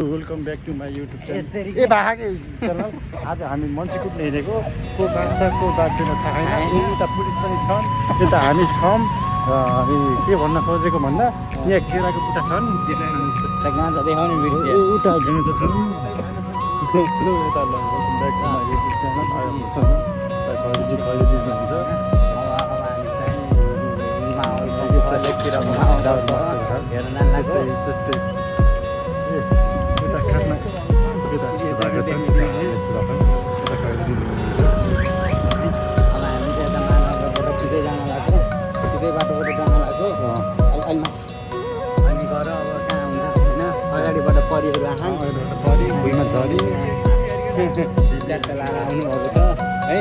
Welcome back to my YouTube channel. ए बाहाकै channel. आज हामी मान्छे कुद्न हिँडेको, को बाँच्छ को बाँच्दैन थाहा छैन। उता पुलिस पनि छन्, यता हामी छौँ। हामी के भन्न खोजेको भन्दा यहाँ केराको बुट्टा छन्, गाँजा देखाउने भिडियो उता गाँजा छन्। यता welcome back to my YouTube channel. खैली हुन्छ खासमा यता यस्तो भएको छ। सिधै जान लाग्यो, सिधै बाटोबाट जान लाग्यो। अनि गएर अब कहाँ हुन्छ होइन, अगाडिबाट परिहरू आँखान परि भुइँमा झरी च्याट्ट लाएर आउनु भएको छ है।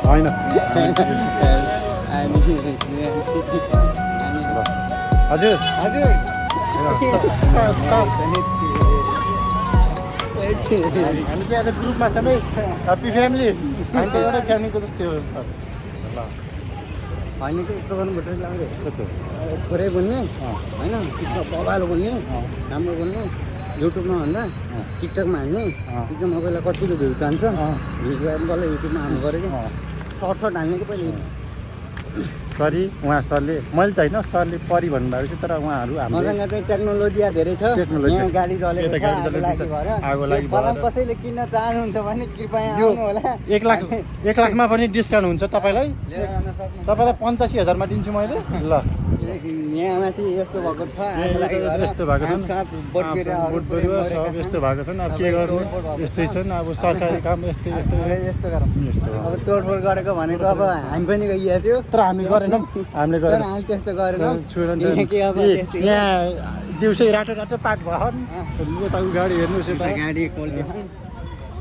होइन हजुर हजुर हामी चाहिँ आज ग्रुपमा छौँ है, ह्याप्पी फ्यामिली। हामी त एउटै फ्यामिलीको जस्तै हो जस्तो। ल होइन कि यस्तो गर्नुपर्छ लाग्यो, कस्तो थोरै बोल्ने होइन, टिकटक बबाल बोल्ने, राम्रो बोल्ने। युट्युबमा भन्दा टिकटकमा हाल्ने। टिकटकमा पहिला कतिको भ्यू जान्छ, भ्यू गएर बल्ल युट्युबमा हाल्नु पऱ्यो कि सर्ट हाल्ने कि पहिला। सरी उहाँ सरले, मैले त होइन सरले परि भन्नुभएको थियो, तर उहाँहरू हाम्रो मसँग चाहिँ टेक्नोलोजी धेरै छ। टेक्नोलोजी यहाँ गाडी चलेको छ, आगो लागि कलम कसैले किन्न चाहनुहुन्छ भने कृपया आउनु होला। 1 लाखमा पनि डिस्काउन्ट हुन्छ तपाईँलाई। लिएर जान सक्नुहुन्छ। तपाईँलाई 85,000मा दिन्छु मैले। ल यहाँ माथि यस्तो भएको छ, यस्तो भएको छ, बोटबिरुवा सब यस्तो भएको छन्। अब के गर्नु, यस्तै छन्। अब सरकारी काम यस्तै यस्तो गरौँ। अब तोडफोड गरेको भनेको अब हामी पनि गइएको थियो, तर हामी गरेनौँ, हामीले तर गरेन। हामी त्यस्तो गरेनौँ। यहाँ दिउँसै रातो रातो पाक भयो। यता गाडी हेर्नुहोस्, यता गाडी खोल्यो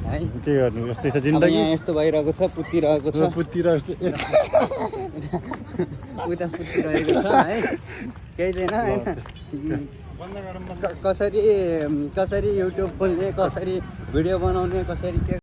है। के गर्नु, यस्तै छ अब जिन्दगी। यहाँ यस्तो भइरहेको छ, पुत्तिरहेको छ, पुत्तिर उता पुत्तिरहेको छ है। केही छैन होइन। कसरी युट्युब खोल्ने, कसरी भिडियो बनाउने, कसरी के